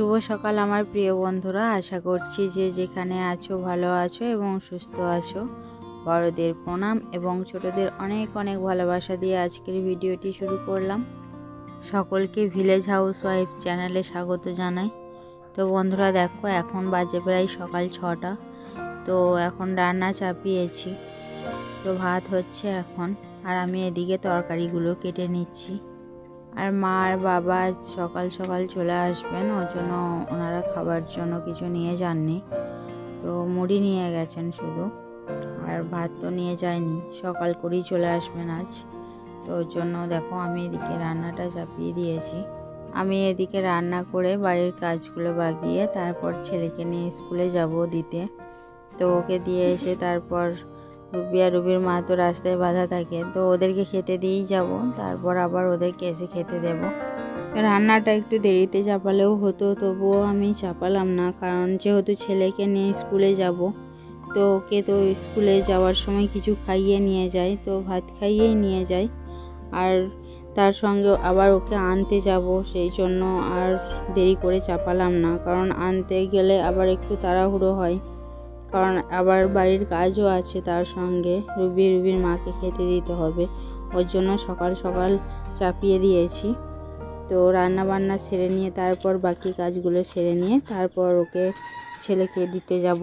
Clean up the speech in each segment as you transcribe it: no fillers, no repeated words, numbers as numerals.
শুভ সকাল আমার প্রিয় বন্ধুরা, আশা করছি যে যেখানে আছো ভালো আছো এবং সুস্থ আছো। বড়দের প্রণাম এবং ছোটদের অনেক অনেক ভালোবাসা দিয়ে আজকের ভিডিওটি শুরু করলাম। সকলকে ভিলেজ হাউস ওয়াইফ চ্যানেলে স্বাগত জানাই। তো বন্ধুরা দেখো, এখন বাজে প্রায় সকাল 6টা। তো এখন রান্না চাপিয়েছি, তো ভাত হচ্ছে এখন, আর আমি এদিকে তরকারিগুলো কেটে নিচ্ছি। আর মা আর বাবা সকাল সকাল চলে আসবেন, ওর জন্য ওনারা খাবার জন্য কিছু নিয়ে যাননি, তো মুড়ি নিয়ে গেছেন শুধু, আর ভাত তো নিয়ে যায়নি, সকাল করেই চলে আসবেন আজ। তো ওর জন্য দেখো আমি এদিকে রান্নাটা চাপিয়ে দিয়েছি। আমি এদিকে রান্না করে বাড়ির কাজগুলো বাগিয়ে তারপর ছেলেকে নিয়ে স্কুলে যাব দিতে। তো ওকে দিয়ে এসে তারপর রুবি আর রুবির মা তো রাস্তায় বাধা থাকে, তো ওদেরকে খেতে দিয়েই যাব, তারপর আবার ওদেরকে এসে খেতে দেব। রান্নাটা একটু দেরিতে চাপালেও হতো, তবুও আমি চাপালাম না, কারণ যেহেতু ছেলেকে নিয়ে স্কুলে যাব, তো ওকে তো স্কুলে যাওয়ার সময় কিছু খাইয়ে নিয়ে যাই, তো ভাত খাইয়েই নিয়ে যাই, আর তার সঙ্গে আবার ওকে আনতে যাব, সেই জন্য আর দেরি করে চাপালাম না, কারণ আনতে গেলে আবার একটু তাড়াহুড়ো হয়, কারণ আবার বাড়ির কাজও আছে, তার সঙ্গে রুবির মাকে খেতে দিতে হবে, ওর জন্য সকাল সকাল চাপিয়ে দিয়েছি। তো রান্না বান্না সেরে নিয়ে তারপর বাকি কাজগুলো সেরে নিয়ে তারপর ওকে ছেলেকে দিতে যাব।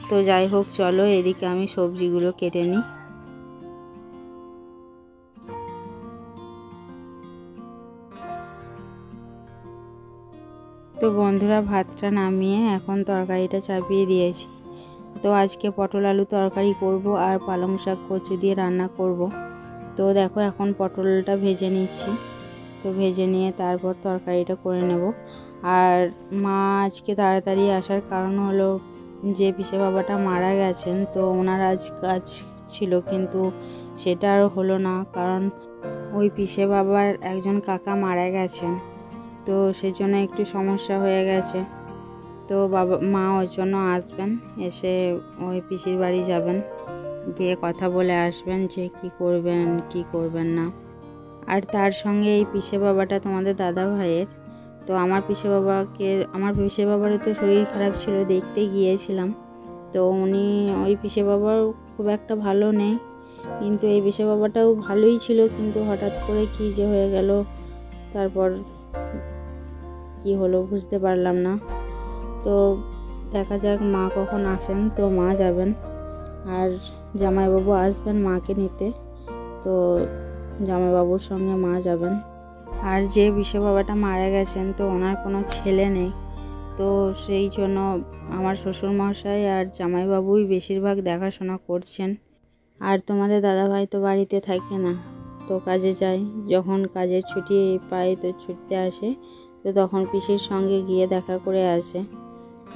তো যাই হোক, চলো এদিকে আমি সবজিগুলো কেটে নিই। তো বন্ধুরা, ভাতটা নামিয়ে এখন তরকারিটা চাপিয়ে দিয়েছি। তো আজকে পটল আলু তরকারি করব আর পালং শাক কচু দিয়ে রান্না করব। তো দেখো এখন পটলটা ভেজে নিচ্ছি, তো ভেজে নিয়ে তারপর তরকারিটা করে নেব। আর মা আজকে তাড়াতাড়ি আসার কারণ হলো যে পিসে বাবাটা মারা গেছেন, তো ওনার আজ কাজ ছিল, কিন্তু সেটা আর হলো না, কারণ ওই পিসে বাবার একজন কাকা মারা গেছেন, তো সেজন্য একটু সমস্যা হয়ে গেছে। তো মা ওর জন্য আসবেন, এসে ওই পিসির বাড়ি যাবেন, গিয়ে কথা বলে আসবেন যে কি করবেন কি করবেন না। আর তার সঙ্গে এই পিসে বাবাটা তোমাদের দাদা ভাইয়ের, তো আমার পিসে বাবারও তো শরীর খারাপ ছিল, দেখতে গিয়েছিলাম, তো উনি ওই পিসে বাবার খুব একটা ভালো নেই, কিন্তু এই পিসে বাবাটাও ভালোই ছিল, কিন্তু হঠাৎ করে কি যে হয়ে গেল, তারপর কি হলো বুঝতে পারলাম না। তো দেখা যাক মা কখন আসেন, তো মা যাবেন আর জামাইবাবু আসবেন মাকে নিতে, তো জামাইবাবুর সঙ্গে মা যাবেন। আর যে পিসে বাবাটা মারা গেছেন, তো ওনার কোনো ছেলে নেই, তো সেই জন্য আমার শ্বশুরমশাই আর জামাইবাবুই বেশিরভাগ দেখাশোনা করছেন। আর তোমাদের দাদাভাই তো বাড়িতে থাকে না, তো কাজে যায়, যখন কাজের ছুটি পায় তো ছুটিতে আসে, তো তখন পিসির সঙ্গে গিয়ে দেখা করে আসে।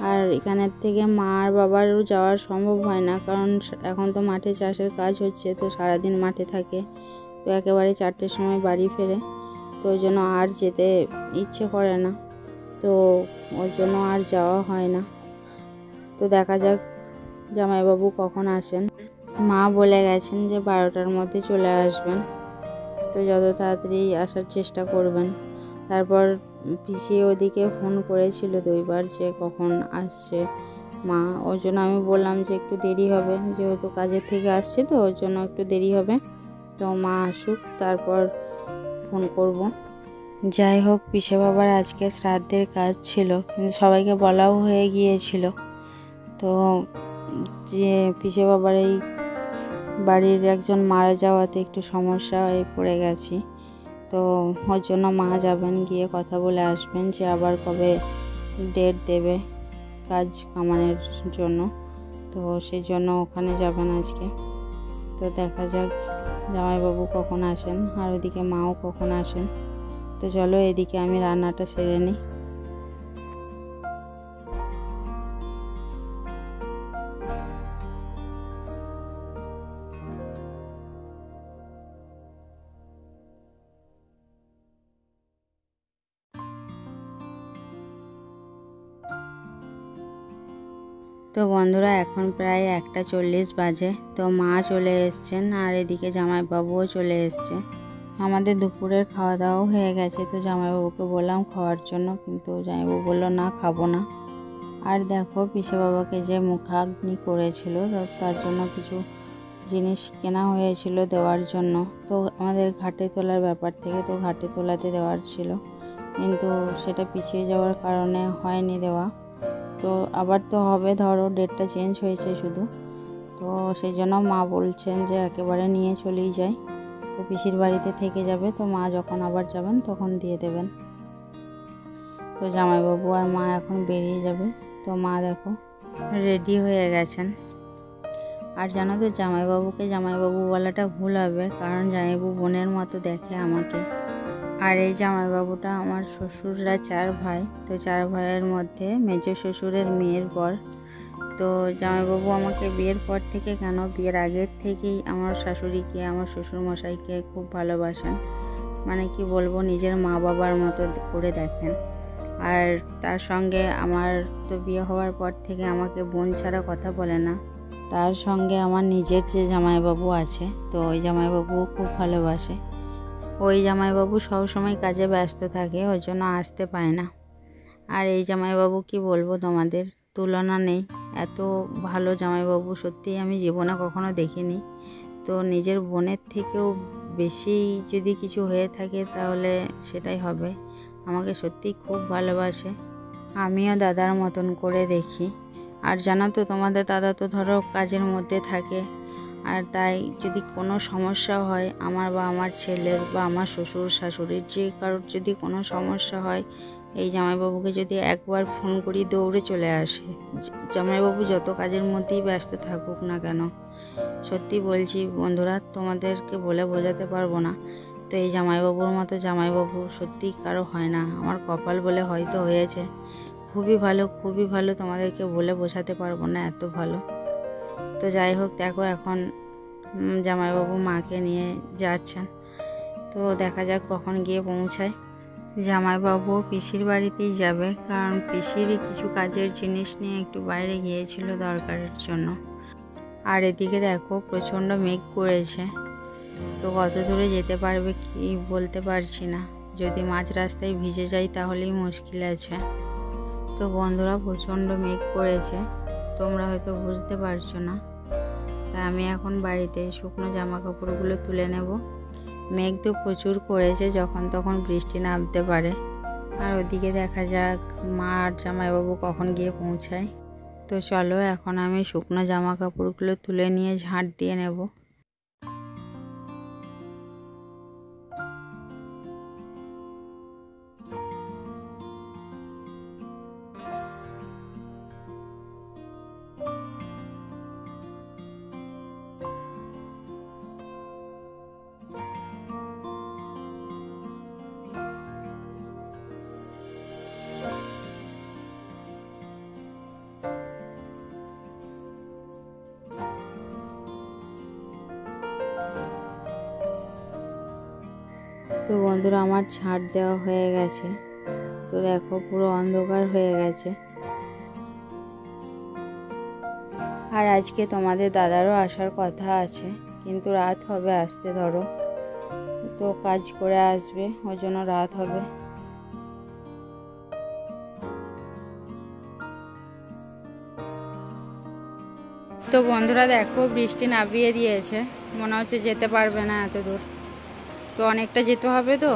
আর এখানের থেকে মা আর বাবারও যাওয়ার সম্ভব হয় না, কারণ এখন তো মাঠে চাষের কাজ হচ্ছে, তো সারাদিন মাঠে থাকে, তো একেবারে 4টের সময় বাড়ি ফেরে, তো ওই জন্য আর যেতে ইচ্ছে করে না, তো ওর জন্য আর যাওয়া হয় না। তো দেখা যাক জামাইবাবু কখন আসেন। মা বলে গেছেন যে 12টার মধ্যে চলে আসবেন, তো যত তাড়াতাড়ি আসার চেষ্টা করবেন। তারপর পিসি ওদিকে ফোন করেছিল 2বার যে কখন আসছে মা, ওর জন্য আমি বললাম যে একটু দেরি হবে, যেহেতু কাজের থেকে আসছে, তো ওর জন্য একটু দেরি হবে, তো মা আসুক তারপর ফোন করব। যাই হোক, পিসে বাবার আজকে শ্রাদ্ধের কাজ ছিল, কিন্তু সবাইকে বলাও হয়ে গিয়েছিল, তো যে পিসে বাবার এই বাড়ির একজন মারা যাওয়াতে একটু সমস্যা হয়ে পড়ে গেছি, তো ওর জন্য মা যাবেন, গিয়ে কথা বলে আসবেন যে আবার কবে ডেট দেবে কাজ কামানোর জন্য, তো সেই জন্য ওখানে যাবেন আজকে। তো দেখা যাক জামাইবাবু কখন আসেন আর ওদিকে মাও কখন আসেন। তো চলো এদিকে আমি রান্নাটা সেরে নিই। তো বন্ধুরা, এখন প্রায় 1:40 বাজে, তো মা চলে এসছেন আর এদিকে জামাইবাবুও চলে এসছে। আমাদের দুপুরের খাওয়া দাওয়াও হয়ে গেছে। তো জামাইবাবুকে বললাম খাওয়ার জন্য, কিন্তু জামাইবাবু বললো না, খাবো না। আর দেখো পিসে বাবাকে যে মুখাগ্নি করেছিল, তার জন্য কিছু জিনিস কেনা হয়েছিল দেওয়ার জন্য। তো আমাদের ঘাটে তোলার ব্যাপার থেকে তো ঘাটে তোলাতে দেওয়ার ছিল, কিন্তু সেটা পিছিয়ে যাওয়ার কারণে হয়নি দেওয়া। তো আবার তো হবে, ধরো ডেটটা চেঞ্জ হয়েছে শুধু। তো সেই জন্য মা বলছেন যে একেবারে নিয়ে চলেই যায়, তো পিসির বাড়িতে থেকে যাবে, তো মা যখন আবার যাবেন তখন দিয়ে দেবেন। তো জামাইবাবু আর মা এখন বেরিয়ে যাবে। তো মা দেখো রেডি হয়ে গেছেন। আর জানো তো জামাইবাবুকে জামাইবাবু বলাটা ভুল হবে, কারণ জামাইবাবু বোনের মতো দেখে আমাকে। আর এই জামাইবাবুটা আমার শ্বশুররা 4 ভাই, তো 4 ভাইয়ের মধ্যে মেজো শ্বশুরের মেয়ের পর। তো জামাইবাবু আমাকে বিয়ের পর থেকে কেন, বিয়ের আগের থেকেই আমার শাশুড়িকে, আমার শ্বশুরমশাইকে খুব ভালোবাসেন। মানে কি বলবো, নিজের মা বাবার মতো করে দেখেন। আর তার সঙ্গে আমার তো বিয়ে হওয়ার পর থেকে আমাকে বোন ছাড়া কথা বলে না। তার সঙ্গে আমার নিজের যে জামাইবাবু আছে, তো ওই জামাইবাবুও খুব ভালোবাসে। ওই জামাইবাবু সবসময় কাজে ব্যস্ত থাকে, ওই জন্য আসতে পায় না। আর এই জামাইবাবু কি বলবো তোমাদের, তুলনা নেই। এত ভালো জামাইবাবু সত্যিই আমি জীবনে কখনো দেখিনি। তো নিজের বোনের থেকেও বেশি যদি কিছু হয়ে থাকে তাহলে সেটাই হবে। আমাকে সত্যিই খুব ভালোবাসে, আমিও দাদার মতন করে দেখি। আর জানো তো তোমাদের দাদা তো ধরো কাজের মধ্যে থাকে, আর তাই যদি কোনো সমস্যা হয় আমার বা আমার ছেলের বা আমার শ্বশুর শাশুড়ির, যে কারোর যদি কোনো সমস্যা হয়, এই জামাইবাবুকে যদি একবার ফোন করি দৌড়ে চলে আসে। জামাইবাবু যত কাজের মধ্যেই ব্যস্ত থাকুক না কেন, সত্যি বলছি বন্ধুরা, তোমাদেরকে বলে বোঝাতে পারবো না। তো এই জামাইবাবুর মতো জামাইবাবু সত্যি কারো হয় না, আমার কপাল বলে হয়তো হয়েছে। খুবই ভালো, খুবই ভালো, তোমাদেরকে বলে বোঝাতে পারবো না, এত ভালো। তো যাই হোক, দেখো এখন জামাইবাবু মাকে নিয়ে যাচ্ছেন। তো দেখা যাক কখন গিয়ে পৌঁছায়। জামাইবাবু পিসির বাড়িতেই যাবে, কারণ পিসিরই কিছু কাজের জিনিস নিয়ে একটু বাইরে গিয়েছিল দরকারের জন্য। আর এদিকে দেখো প্রচণ্ড মেঘ করেছে, তো কত দূরে যেতে পারবে কি বলতে পারছি না। যদি মাঝ রাস্তায় ভিজে যাই তাহলেই মুশকিল আছে। তো বন্ধুরা প্রচণ্ড মেঘ করেছে, তোমরা হয়তো বুঝতে পারছো না। তাই আমি এখন বাড়িতে শুকনো জামা কাপড়গুলো তুলে নেব। মেঘ তো প্রচুর করেছে, যখন তখন বৃষ্টি নামতে পারে। আর ওদিকে দেখা যাক মা আর জামাইবাবু কখন গিয়ে পৌঁছায়। তো চলো এখন আমি শুকনো জামা কাপড়গুলো তুলে নিয়ে ঝাঁট দিয়ে নেব। তো বন্ধুরা আমার ঝাঁট দেওয়া হয়ে গেছে। তো দেখো পুরো অন্ধকার হয়ে গেছে। আর আজকে তোমাদের দাদারও আসার কথা আছে, কিন্তু রাত হবে আসতে, ধরো তো কাজ করে আসবে, ওই জন্য রাত হবে। তো বন্ধুরা দেখো বৃষ্টি নামিয়ে দিয়েছে, মনে হচ্ছে যেতে পারবে না এত দূর। তো অনেকটা যেতে হবে, তো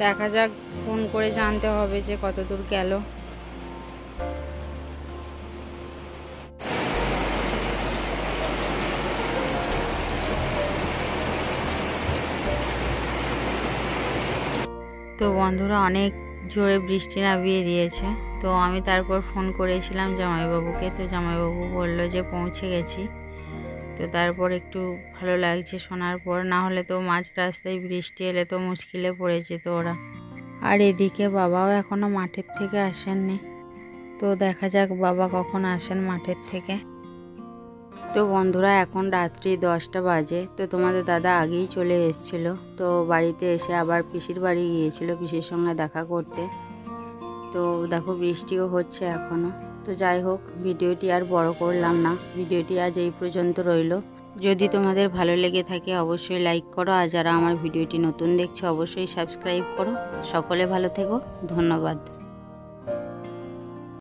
দেখা যাক, ফোন করে জানতে হবে যে কত দূর গেল। তো বন্ধুরা অনেক জোরে বৃষ্টি নামিয়ে দিয়েছে। তো আমি তারপর ফোন করেছিলাম জামাইবাবুকে, তো জামাইবাবু বলল যে পৌঁছে গেছি। তো তারপর একটু ভালো লাগছে শোনার পর, না হলে তো মাঝ রাস্তায় বৃষ্টি এলে তো মুশকিলে পড়ে যেত ওরা। আর এদিকে বাবাও এখনও মাঠের থেকে আসেননি, তো দেখা যাক বাবা কখন আসেন মাঠের থেকে। তো বন্ধুরা এখন রাত্রি 10টা বাজে। তো তোমাদের দাদা আগেই চলে এসেছিলো, তো বাড়িতে এসে আবার পিসির বাড়ি গিয়েছিল পিসির সঙ্গে দেখা করতে। তো তো দেখো বৃষ্টিও হচ্ছে এখনও। তো যাই হোক, ভিডিওটি আর বড় করলাম না, ভিডিওটি আজ এই পর্যন্ত রইল। যদি তোমাদের ভালো লেগে থাকে অবশ্যই লাইক করো, আর যারা আমার ভিডিওটি নতুন দেখছো অবশ্যই সাবস্ক্রাইব করো। সকলে ভালো থেকো, ধন্যবাদ।